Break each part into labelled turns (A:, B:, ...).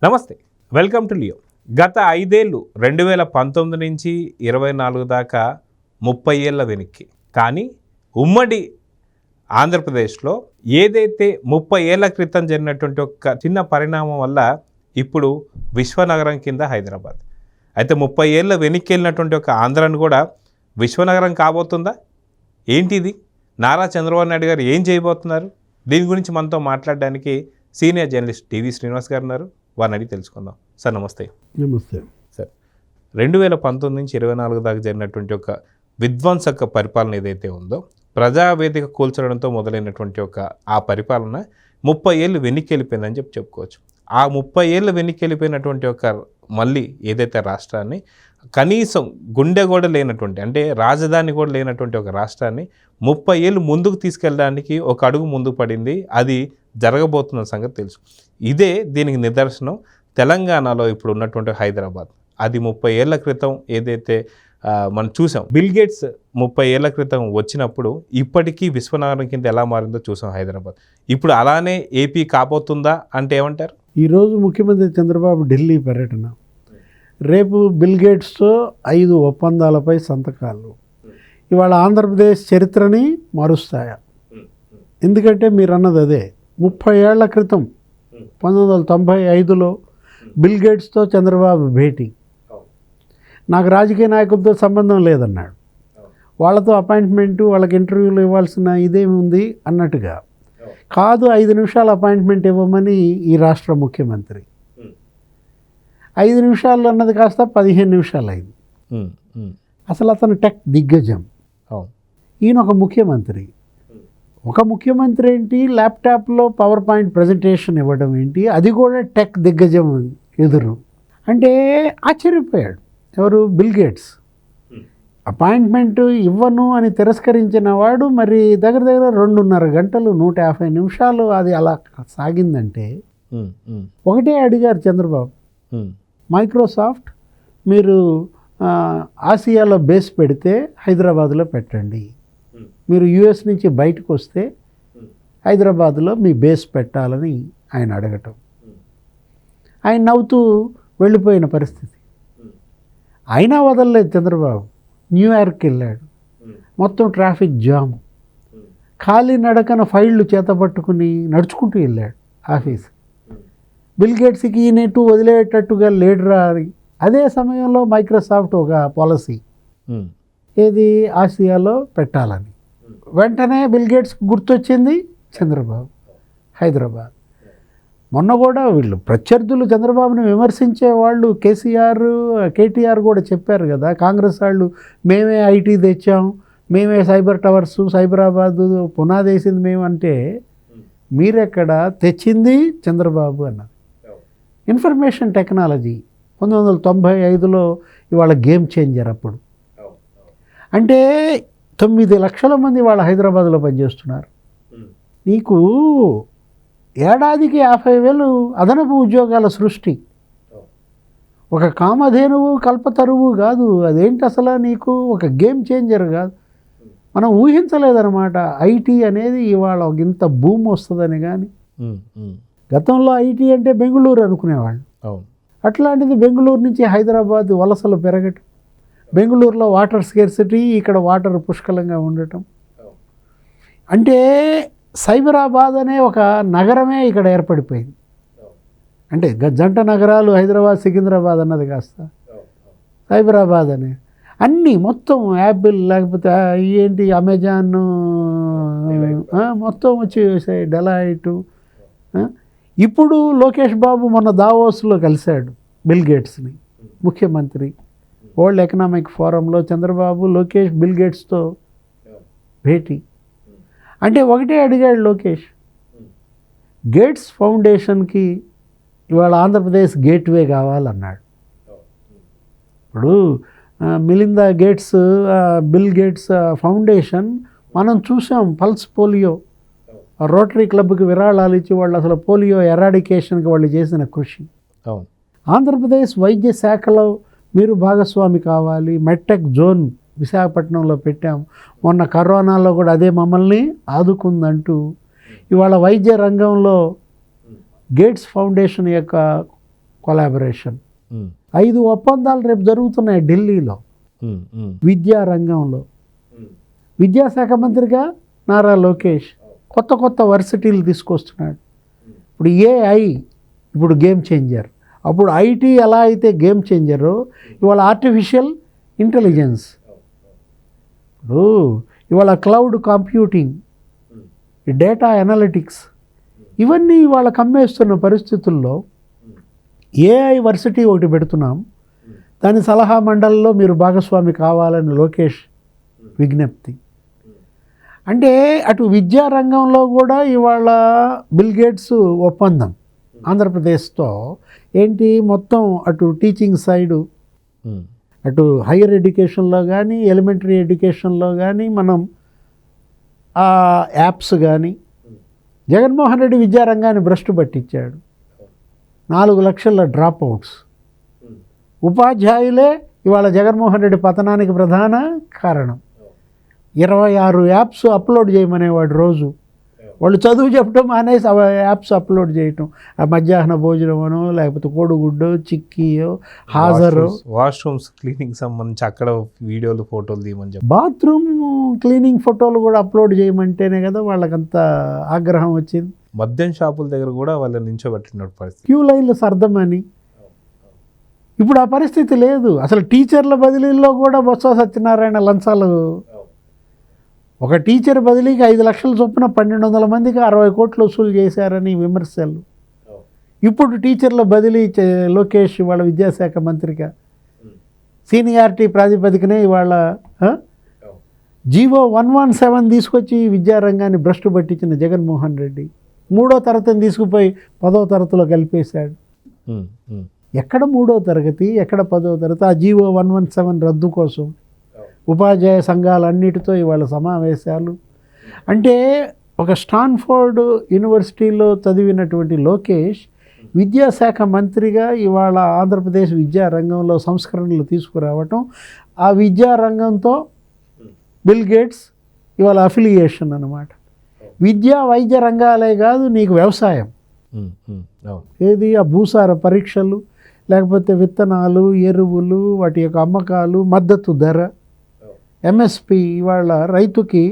A: నమస్తే, welcome to Leo. గత 5 ఏళ్ళు 2019 నుంచి 24 దాకా 30 ఏళ్ళ వెనక్కి. కానీ ఉమ్మడి ఆంధ్రప్రదేశ్లో ఏదైతే 30 ఏళ్ల క్రితం జరిగినటువంటి ఒక చిన్న పరిణామం వల్ల ఇప్పుడు విశ్వనగరం కింద హైదరాబాద్. అయితే 30 ఏళ్ళ వెనక్కి వెళ్ళినటువంటి ఒక ఆంధ్రాను కూడా విశ్వనగరం కాబోతుందా? ఏంటిది? నారా చంద్రబాబు నాయుడు గారు ఏం చేయబోతున్నారు? దీని గురించి మనతో మాట్లాడడానికి సీనియర్ జర్నలిస్ట్ టీవీ శ్రీనివాస్ గారు ఉన్నారు. వారిని అడిగి తెలుసుకుందాం. సార్ నమస్తే.
B: నమస్తే
A: సార్, 2019 నుంచి 24 దాకా జరిగినటువంటి ఒక విధ్వంసక పరిపాలన ఏదైతే ఉందో, ప్రజావేదిక కూల్చడంతో మొదలైనటువంటి ఒక ఆ పరిపాలన 30 ఏళ్ళు వెనక్కి వెళ్ళిపోయిందని చెప్పుకోవచ్చు. ఆ 30 ఏళ్ళు వెనక్కి వెళ్ళిపోయినటువంటి ఒక మళ్ళీ ఏదైతే రాష్ట్రాన్ని కనీసం గుండె కూడా లేనటువంటి, అంటే రాజధాని కూడా లేనటువంటి ఒక రాష్ట్రాన్ని 30 ఏళ్ళు ముందుకు తీసుకెళ్ళడానికి ఒక అడుగు ముందుకు పడింది. అది జరగబోతున్న సంగతి తెలుసు. ఇదే దీనికి నిదర్శనం. తెలంగాణలో ఇప్పుడు ఉన్నటువంటి హైదరాబాద్, అది 30 ఏళ్ల క్రితం ఏదైతే మనం చూసాం. బిల్ గేట్స్ 30 ఏళ్ల క్రితం వచ్చినప్పుడు ఇప్పటికీ విశ్వనగరం కింద ఎలా మారిందో చూసాం హైదరాబాద్. ఇప్పుడు అలానే ఏపీ కాబోతుందా అంటే ఏమంటారు?
B: ఈరోజు ముఖ్యమంత్రి చంద్రబాబు ఢిల్లీ పర్యటన, రేపు బిల్ గేట్స్తో 5 ఒప్పందాలపై సంతకాలు. ఇవాళ ఆంధ్రప్రదేశ్ చరిత్రని మారుస్తాయా? ఎందుకంటే మీరు అన్నది అదే. 30 ఏళ్ల క్రితం 1995లో బిల్ గేట్స్తో చంద్రబాబు భేటీ. నాకు రాజకీయ నాయకులతో సంబంధం లేదన్నాడు. వాళ్ళతో అపాయింట్మెంటు, వాళ్ళకి ఇంటర్వ్యూలు ఇవ్వాల్సిన ఇదేమి ఉంది అన్నట్టుగా కాదు. 5 నిమిషాల అపాయింట్మెంట్ ఇవ్వమని ఈ రాష్ట్ర ముఖ్యమంత్రి 5 నిమిషాలు అన్నది కాస్త 15 నిమిషాలు అయింది. అసలు అతను టెక్ దిగ్గజం. ఈయన ఒక ముఖ్యమంత్రి. ఒక ముఖ్యమంత్రి ఏంటి, ల్యాప్టాప్లో పవర్ పాయింట్ ప్రజెంటేషన్ ఇవ్వడం ఏంటి, అది కూడా టెక్ దిగ్గజం ఎదురు అంటే ఆశ్చర్యపోయాడు. ఎవరు? Bill gates. అపాయింట్మెంట్ ఇవ్వను అని తిరస్కరించిన వాడు మరి దగ్గర 2.5 గంటలు 150 నిమిషాలు అది అలా సాగిందంటే ఒకటే అడిగారు చంద్రబాబు, మైక్రోసాఫ్ట్ మీరు ఆసియాలో బేస్ పెడితే హైదరాబాద్లో పెట్టండి, మీరు యుఎస్ నుంచి బయటకు వస్తే హైదరాబాద్లో మీ బేస్ పెట్టాలని ఆయన అడగటం. ఆయన నవ్వుతూ వెళ్ళిపోయిన పరిస్థితి. అయినా వదలలేదు చంద్రబాబు. న్యూయార్క్ వెళ్ళాడు. మొత్తం ట్రాఫిక్ జామ్. ఖాళీ నడకన ఫైళ్ళు చేతపట్టుకుని నడుచుకుంటూ వెళ్ళాడు ఆఫీస్. బిల్ గేట్స్కి ఈయనట్టు వదిలేటట్టుగా లేడురా అని. అదే సమయంలో మైక్రోసాఫ్ట్ ఒక పాలసీ, ఏది ఆసియాలో పెట్టాలని. వెంటనే బిల్ గేట్స్కి గుర్తొచ్చింది చంద్రబాబు, హైదరాబాద్. మొన్న కూడా వీళ్ళు ప్రత్యర్థులు చంద్రబాబుని విమర్శించే వాళ్ళు కేటీఆర్ కూడా చెప్పారు కదా, కాంగ్రెస్ వాళ్ళు మేమే ఐటీ తెచ్చాం, మేమే సైబర్ టవర్స్, సైబరాబాద్ పునాది వేసింది మేము అంటే, మీరెక్కడ తెచ్చింది చంద్రబాబు అన్నది. ఇన్ఫర్మేషన్ టెక్నాలజీ 1995లో ఇవాళ గేమ్ చేంజర్. అప్పుడు అంటే 9 లక్షల మంది వాళ్ళ హైదరాబాద్లో పనిచేస్తున్నారు. నీకు ఏడాదికి 50,000 అదనపు ఉద్యోగాల సృష్టి. ఒక కామధేనువు కల్పతరువు కాదు. అదేంటి అసలు నీకు ఒక గేమ్ చేంజర్ కాదు. మనం ఊహించలేదన్నమాట ఐటీ అనేది ఇవాళ ఇంత భూమి వస్తుందని. కానీ గతంలో ఐటీ అంటే బెంగళూరు అనుకునేవాళ్ళు. అట్లాంటిది బెంగళూరు నుంచి హైదరాబాద్ వలసలు పెరగటం, బెంగళూరులో వాటర్ స్కేర్సిటీ, ఇక్కడ వాటర్ పుష్కలంగా ఉండటం. అంటే సైబరాబాద్ అనే ఒక నగరమే ఇక్కడ ఏర్పడిపోయింది. అంటే జంట నగరాలు హైదరాబాద్, సికింద్రాబాద్ అన్నది కాస్త సైబరాబాద్ అనే అన్నీ మొత్తం యాపిల్, లేకపోతే ఏంటి అమెజాన్ మొత్తం వచ్చి డెలాయిట్. ఇప్పుడు లోకేష్ బాబు మొన్న దావోస్లో కలిశాడు బిల్ గేట్స్ని, ముఖ్యమంత్రి. వరల్డ్ ఎకనామిక్ ఫోరంలో చంద్రబాబు, లోకేష్, బిల్ గేట్స్తో భేటీ. అంటే ఒకటే అడిగాడు లోకేష్, గేట్స్ ఫౌండేషన్కి ఇవాళ ఆంధ్రప్రదేశ్ గేట్వే కావాలన్నాడు. ఇప్పుడు Melinda gates, bill gates foundation మనం చూసాం. పల్స్ పోలియో రోటరీ క్లబ్కి విరాళాలు ఇచ్చి వాళ్ళు అసలు పోలియో ఎరాడికేషన్కి వాళ్ళు చేసిన కృషి. ఆంధ్రప్రదేశ్ వైద్య శాఖలో మీరు భాగస్వామి కావాలి. మెడ్టెక్ జోన్ విశాఖపట్నంలో పెట్టాం. మొన్న కరోనాలో కూడా అదే మమ్మల్ని ఆదుకుందంటూ ఇవాళ వైద్య రంగంలో గేట్స్ ఫౌండేషన్ యొక్క కొలాబరేషన్. 5 ఒప్పందాలు రేపు జరుగుతున్నాయి ఢిల్లీలో విద్యా రంగంలో. విద్యాశాఖ మంత్రిగా నారా లోకేష్ కొత్త కొత్త వర్సిటీలు తీసుకొస్తున్నాడు. ఇప్పుడు ఏఐ ఇప్పుడు గేమ్ చేంజర్. అప్పుడు ఐటీ ఎలా అయితే గేమ్ చేంజరో ఇవాళ ఆర్టిఫిషియల్ ఇంటెలిజెన్స్, ఇప్పుడు ఇవాళ క్లౌడ్ కంప్యూటింగ్, డేటా అనలిటిక్స్, ఇవన్నీ ఇవాళ కమ్మేస్తున్న పరిస్థితుల్లో ఏఐ వర్సిటీ ఒకటి పెడుతున్నాం. దాని సలహా మండలిలో మీరు భాగస్వామి కావాలని లోకేష్ విజ్ఞప్తి. అంటే అటు విద్యారంగంలో కూడా ఇవాళ బిల్ గేట్స్ ఒప్పందం ఆంధ్రప్రదేశ్తో ఏంటి మొత్తం అటు టీచింగ్ సైడు, అటు హైయర్ ఎడ్యుకేషన్లో కానీ ఎలిమెంటరీ ఎడ్యుకేషన్లో కానీ మనం ఆ యాప్స్ కానీ. జగన్మోహన్ రెడ్డి విద్యారంగాన్ని భ్రష్టు పట్టించాడు. 4 లక్షల డ్రాప్ అవుట్స్. ఉపాధ్యాయులే ఇవాళ జగన్మోహన్ రెడ్డి పతనానికి ప్రధాన కారణం. 26 యాప్స్ అప్లోడ్ చేయమనేవాడు రోజు. వాళ్ళు చదువు చెప్పడం మానేసి ఆ యాప్స్ అప్లోడ్ చేయటం. ఆ మధ్యాహ్న భోజనమనో లేకపోతే కోడిగుడ్డో చిక్కీయో హాజరు,
A: వాష్రూమ్స్ క్లీనింగ్ సంబంధించి అక్కడ వీడియోలు ఫోటోలు తీయమని చెప్పి
B: బాత్రూమ్ క్లీనింగ్ ఫోటోలు కూడా అప్లోడ్ చేయమంటేనే కదా వాళ్ళకంత ఆగ్రహం వచ్చింది.
A: మద్యం షాపుల దగ్గర కూడా వాళ్ళని నించోబెట్టిన పరిస్థితి,
B: క్యూ లైన్లు సర్దమని. ఇప్పుడు ఆ పరిస్థితి లేదు. అసలు టీచర్ల బదిలీల్లో కూడా బొత్స సత్యనారాయణ లంచాలు. ఒక టీచర్ బదిలీకి 5 లక్షల చొప్పున 1200 మందికి 60 కోట్లు వసూలు చేశారని విమర్శలు. ఇప్పుడు టీచర్ల బదిలీ లోకేష్ ఇవాళ విద్యాశాఖ మంత్రిగా సీనియారిటీ ప్రాతిపదికనే ఇవాళ జీవో 117 తీసుకొచ్చి విద్యారంగాన్ని భ్రష్టు పట్టించిన జగన్మోహన్ రెడ్డి 3వ తరగతిని తీసుకుపోయి 10వ తరగతిలో కలిపేశాడు. ఎక్కడ 3వ తరగతి, ఎక్కడ 10వ తరగతి? ఆ జీవో 117 రద్దు కోసం ఉపాధ్యాయ సంఘాలన్నిటితో ఇవాళ సమావేశాలు. అంటే ఒక స్టాన్ఫోర్డ్ యూనివర్సిటీలో చదివినటువంటి లోకేష్ విద్యాశాఖ మంత్రిగా ఇవాళ ఆంధ్రప్రదేశ్ విద్యారంగంలో సంస్కరణలు తీసుకురావటం, ఆ విద్యారంగంతో బిల్ గేట్స్ ఇవాళ అఫిలియేషన్ అన్నమాట. విద్యా వైద్య రంగాలే కాదు, నీకు వ్యవసాయం ఏది, ఆ భూసార పరీక్షలు, లేకపోతే విత్తనాలు, ఎరువులు, వాటి యొక్క అమ్మకాలు, మద్దతు ధర, ఎంఎస్పి, ఇవాళ రైతుకి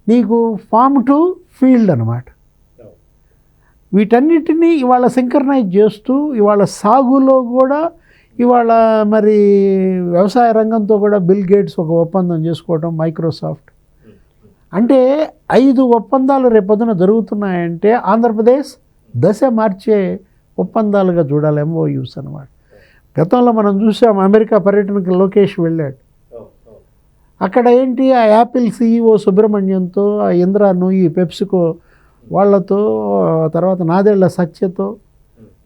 B: నీకు ఫామ్ టు ఫీల్డ్ అన్నమాట. వీటన్నిటినీ ఇవాళ సింక్రనైజ్ చేస్తూ ఇవాళ సాగులో కూడా ఇవాళ మరి వ్యవసాయ రంగంతో కూడా బిల్ గేట్స్ ఒక ఒప్పందం చేసుకోవడం, మైక్రోసాఫ్ట్. అంటే 5 ఒప్పందాలు రేపొద్దున జరుగుతున్నాయంటే ఆంధ్రప్రదేశ్ దశ మార్చే ఒప్పందాలుగా చూడాలి, ఎంఓయూస్ అన్నమాట. గతంలో మనం చూసాం, అమెరికా పర్యటనకు లోకేష్ వెళ్ళాడు. అక్కడ ఏంటి, ఆ యాపిల్ సిఇఓ సుబ్రహ్మణ్యంతో, ఆ ఇంద్రా నూయి పెప్సికో వాళ్ళతో, తర్వాత నాదెళ్ల సత్యతో,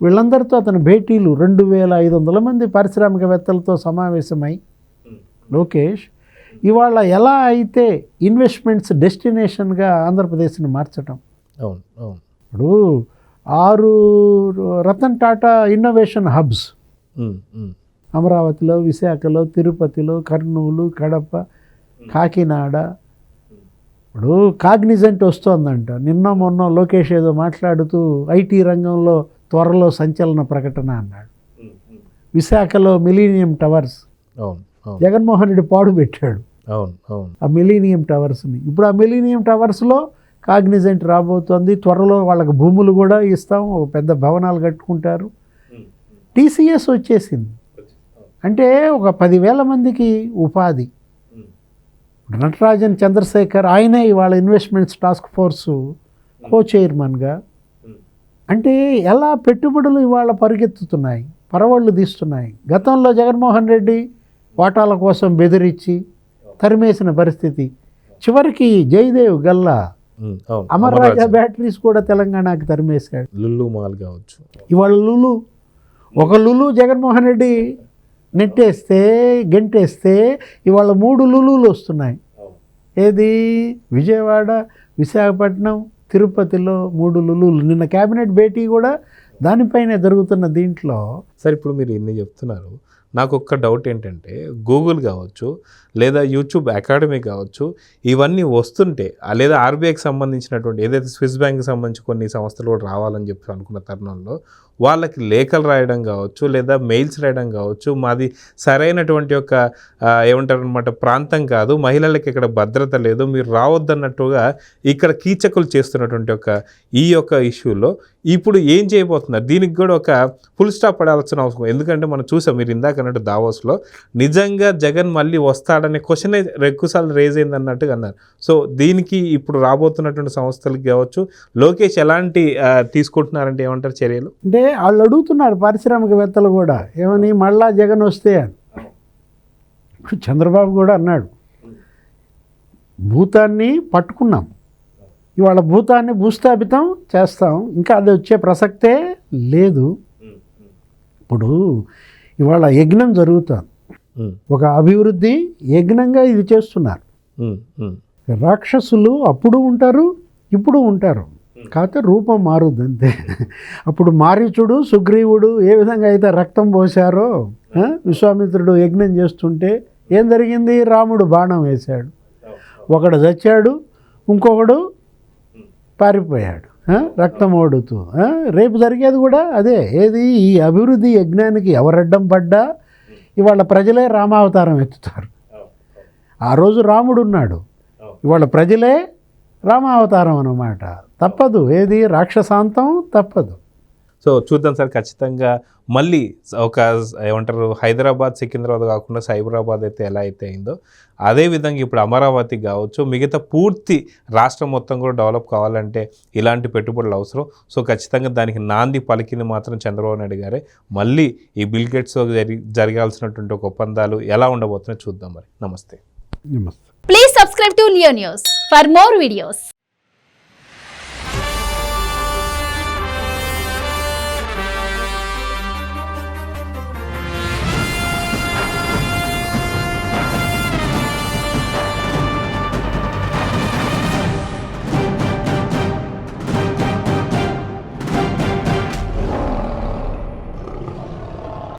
B: వీళ్ళందరితో అతని భేటీలు 2500 మంది పారిశ్రామికవేత్తలతో సమావేశమై లోకేష్ ఇవాళ ఎలా అయితే ఇన్వెస్ట్మెంట్స్ డెస్టినేషన్గా ఆంధ్రప్రదేశ్ని మార్చటం. ఇప్పుడు 6 రతన్ టాటా ఇన్నోవేషన్ హబ్స్ అమరావతిలో, విశాఖలో, తిరుపతిలో, కర్నూలు, కడప, కాకినాడ. ఇప్పుడు కాగ్నిజెంట్ వస్తోందంట. నిన్న మొన్న లోకేష్ ఏదో మాట్లాడుతూ ఐటీ రంగంలో త్వరలో సంచలన ప్రకటన అన్నాడు. విశాఖలో మిలీనియం టవర్స్ జగన్మోహన్ రెడ్డి పాడు పెట్టాడు ఆ మిలీనియం టవర్స్ని. ఇప్పుడు ఆ మిలీనియం టవర్స్లో కాగ్నిజెంట్ రాబోతోంది. త్వరలో వాళ్ళకి భూములు కూడా ఇస్తాం, ఒక పెద్ద భవనాలు కట్టుకుంటారు. టీసీఎస్ వచ్చేసింది. అంటే ఒక 10,000 మందికి ఉపాధి. నటరాజన్ చంద్రశేఖర్ ఆయనే ఇవాళ ఇన్వెస్ట్మెంట్స్ టాస్క్ ఫోర్సు కో చైర్మన్గా. అంటే ఎలా పెట్టుబడులు ఇవాళ పరిగెత్తుతున్నాయి, పరవళ్ళు తీస్తున్నాయి. గతంలో జగన్మోహన్ రెడ్డి వాటాల కోసం బెదిరించి తరిమేసిన పరిస్థితి. చివరికి జయదేవ్ గల్లా, అమర్ రాజా బ్యాటరీస్ కూడా తెలంగాణకి తరిమేశాడు.
A: లులు మాల్ కావచ్చు.
B: ఇవాళ ఒక లులు జగన్మోహన్ రెడ్డి నెట్టేస్తే, గెంటేస్తే ఇవాళ 3 లులులు వస్తున్నాయి. ఏది, విజయవాడ, విశాఖపట్నం, తిరుపతిలో 3 లులులు. నిన్న క్యాబినెట్ భేటీ కూడా దానిపైనే జరుగుతున్న దీంట్లో.
A: సార్, ఇప్పుడు మీరు ఇన్ని చెప్తున్నారు, నాకు ఒక్క డౌట్ ఏంటంటే, గూగుల్ కావచ్చు లేదా యూట్యూబ్ అకాడమీ కావచ్చు, ఇవన్నీ వస్తుంటే, లేదా ఆర్బీఐకి సంబంధించినటువంటి ఏదైతే స్విస్ బ్యాంక్కి సంబంధించి కొన్ని సంస్థలు కూడా రావాలని చెప్పి అనుకున్న తరుణంలో వాళ్ళకి లేఖలు రాయడం కావచ్చు, లేదా మెయిల్స్ రాయడం కావచ్చు, మాది సరైనటువంటి ఒక ఏమంటారు అనమాట ప్రాంతం కాదు, మహిళలకి ఇక్కడ భద్రత లేదు, మీరు రావద్దన్నట్టుగా ఇక్కడ కీచకులు చేస్తున్నటువంటి ఈ యొక్క ఇష్యూలో ఇప్పుడు ఏం చేయబోతున్నారు? దీనికి కూడా ఒక ఫుల్ స్టాప్ పడాల్సిన అవసరం. ఎందుకంటే మనం చూసాం, మీరు ఇందాక అన్నట్టు దావోస్లో నిజంగా జగన్ మళ్ళీ వస్తాడనే క్వశ్చనే ఎక్కువసార్లు రేజ్ అయింది అన్నట్టుగా అన్నారు. సో దీనికి ఇప్పుడు రాబోతున్నటువంటి సంస్థలకు కావచ్చు, లోకేష్ ఎలాంటి తీసుకుంటున్నారంటే ఏమంటారు చర్యలు?
B: అంటే వాళ్ళు అడుగుతున్నారు పారిశ్రామికవేత్తలు కూడా, ఏమని మళ్ళా జగన్ వస్తే అని. ఇప్పుడు చంద్రబాబు కూడా అన్నాడు, భూతాన్ని పట్టుకున్నాం, ఇవాళ భూతాన్ని భూస్థాపితం చేస్తాం, ఇంకా అది వచ్చే ప్రసక్తే లేదు. ఇప్పుడు ఇవాళ యజ్ఞం జరుగుతుంది, ఒక అభివృద్ధి యజ్ఞంగా ఇది చేస్తున్నారు. రాక్షసులు అప్పుడు ఉంటారు, ఇప్పుడు ఉంటారు, కాకపోతే రూపం మారుద్ది అంతే. అప్పుడు మారీచుడు, సుగ్రీవుడు ఏ విధంగా అయితే రక్తం పోశారో, విశ్వామిత్రుడు యజ్ఞం చేస్తుంటే ఏం జరిగింది? రాముడు బాణం వేశాడు, ఒకడు చచ్చాడు, ఇంకొకడు పారిపోయాడు రక్తం ఓడుతూ. రేపు జరిగేది కూడా అదే. ఏది? ఈ అభివృద్ధి యజ్ఞానికి ఎవరడ్డం పడ్డా ఇవాళ ప్రజలే రామావతారం ఎత్తుతారు. ఆ రోజు రాముడు ఉన్నాడు, ఇవాళ ప్రజలే రామావతారం అన్నమాట. తప్పదు, ఏది? రాక్షసాంతం తప్పదు.
A: సో చూద్దాం సార్, ఖచ్చితంగా మళ్ళీ ఒక ఏమంటారు హైదరాబాద్, సికింద్రాబాద్ కాకుండా సైబరాబాద్ అయితే ఎలా అయితే అయిందో అదేవిధంగా ఇప్పుడు అమరావతి కావచ్చు, మిగతా పూర్తి రాష్ట్రం మొత్తం కూడా డెవలప్ కావాలంటే ఇలాంటి పెట్టుబడులు అవసరం. సో ఖచ్చితంగా దానికి నాంది పలికింది మాత్రం చంద్రబాబు నాయుడు గారే. మళ్ళీ ఈ బిల్ గేట్స్తో జరగాల్సినటువంటి ఒక ఒప్పందాలు ఎలా ఉండబోతున్నాయో చూద్దాం. మరి నమస్తే.
B: నమస్తే.
C: Please subscribe to Leo News for more videos.